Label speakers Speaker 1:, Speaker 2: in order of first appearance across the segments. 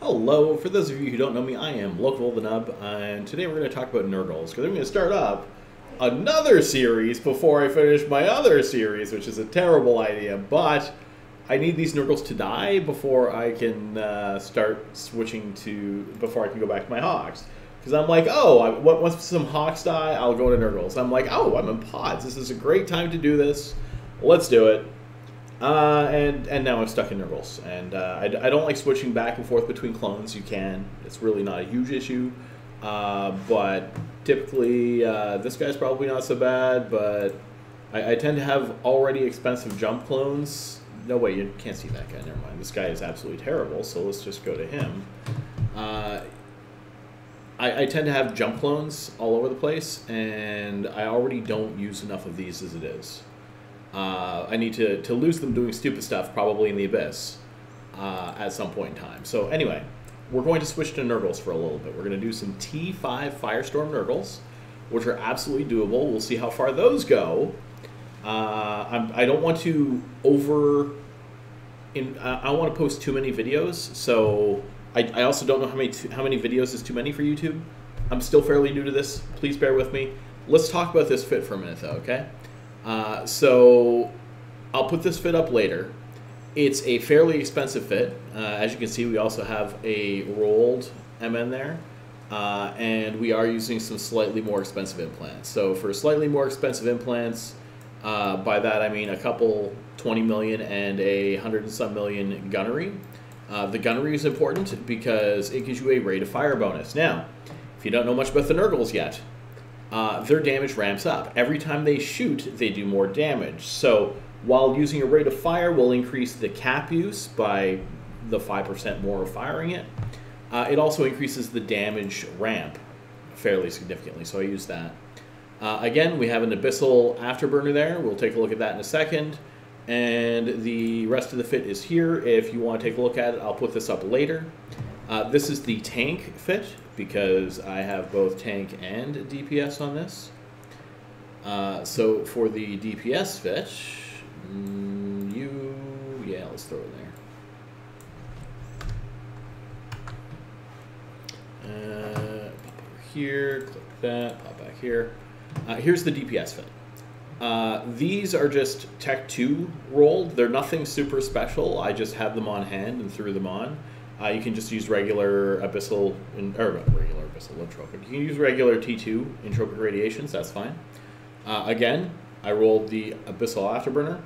Speaker 1: Hello, for those of you who don't know me, I am Local the Nub, and today we're going to talk about Nergals, because I'm going to start up another series before I finish my other series, which is a terrible idea, but I need these Nergals to die before I can start switching to, before I can go back to my Hawks. Because I'm like, oh, once some Hawks die, I'll go to Nergals. I'm like, oh, I'm in pods. This is a great time to do this. Let's do it. And now I'm stuck in Nergals, and I don't like switching back and forth between clones. You can. It's really not a huge issue, but typically this guy's probably not so bad, but I tend to have already expensive jump clones. No way, you can't see that guy. Never mind. This guy is absolutely terrible, so let's just go to him. I tend to have jump clones all over the place, and I already don't use enough of these as it is. I need to lose them doing stupid stuff, probably in the Abyss, at some point in time. So anyway, we're going to switch to Nergals for a little bit. We're going to do some T5 Firestorm Nergals, which are absolutely doable. We'll see how far those go. I don't want to I don't want to post too many videos, so I also don't know how many videos is too many for YouTube. I'm still fairly new to this. Please bear with me. Let's talk about this fit for a minute, though, okay? So I'll put this fit up later. It's a fairly expensive fit. As you can see, we also have a rolled MN there, and we are using some slightly more expensive implants. So for slightly more expensive implants, by that I mean a couple 20 million and a 100 and some million gunnery. The gunnery is important because it gives you a rate of fire bonus. Now, if you don't know much about the Nergals yet, their damage ramps up. Every time they shoot, they do more damage. So while using a rate of fire will increase the cap use by the 5% more of firing it, it also increases the damage ramp fairly significantly, so I use that. Again, we have an Abyssal Afterburner there. We'll take a look at that in a second. And the rest of the fit is here. If you want to take a look at it, I'll put this up later. This is the tank fit, because I have both tank and DPS on this. So for the DPS fit, yeah, let's throw it there. Pop over here, click that, pop back here. Here's the DPS fit. These are just Tech 2 rolled. They're nothing super special. I just have them on hand and threw them on. You can just use regular Abyssal, regular Abyssal Entropic. You can use regular T2 Entropic Radiations, that's fine. Again, I rolled the Abyssal Afterburner.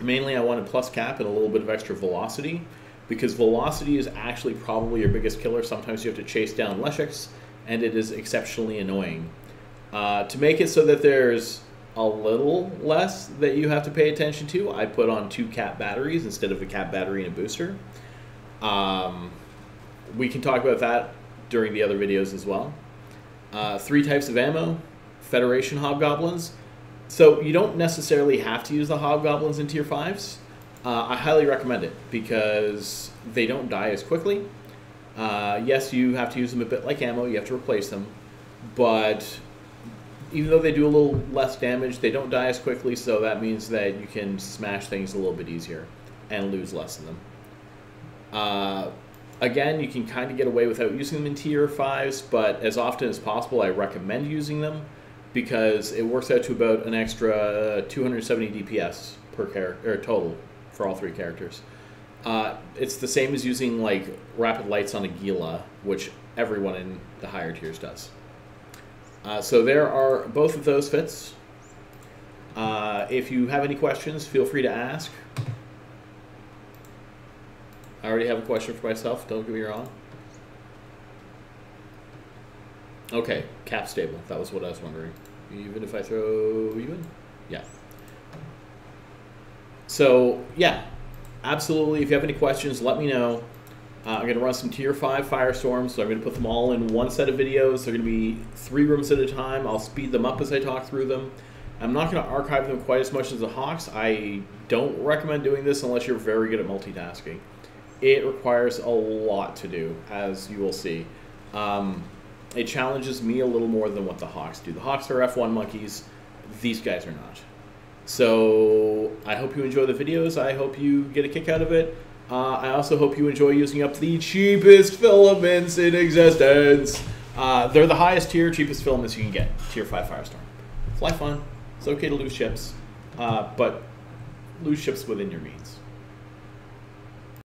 Speaker 1: Mainly I wanted plus cap and a little bit of extra velocity, because velocity is actually probably your biggest killer. Sometimes you have to chase down Leshiks, and it is exceptionally annoying. To make it so that there's a little less that you have to pay attention to, I put on 2 cap batteries instead of a cap battery and a booster. We can talk about that during the other videos as well. 3 types of ammo, Federation Hobgoblins. So you don't necessarily have to use the Hobgoblins in Tier 5s. I highly recommend it because they don't die as quickly. Yes, you have to use them a bit like ammo, you have to replace them, but even though they do a little less damage, they don't die as quickly, so that means that you can smash things a little bit easier and lose less of them. Again, you can kind of get away without using them in Tier 5s, but as often as possible, I recommend using them because it works out to about an extra 270 DPS per character, or total for all 3 characters. It's the same as using like Rapid Lights on a Gila, which everyone in the higher tiers does. So there are both of those fits. If you have any questions, feel free to ask. I already have a question for myself, don't get me wrong. Okay, cap stable, that was what I was wondering. Even if I throw you in? Yeah. So, yeah, absolutely, if you have any questions, let me know. I'm going to run some Tier 5 Firestorms, so I'm going to put them all in one set of videos. They're going to be 3 rooms at a time. I'll speed them up as I talk through them. I'm not going to archive them quite as much as the Hawks. I don't recommend doing this unless you're very good at multitasking. It requires a lot to do, as you will see. It challenges me a little more than what the Hawks do. The Hawks are F1 monkeys. These guys are not. So I hope you enjoy the videos. I hope you get a kick out of it. I also hope you enjoy using up the cheapest filaments in existence. They're the highest tier, cheapest filaments you can get. Tier 5 Firestorm. Fly fun. It's okay to lose ships, but lose ships within your means.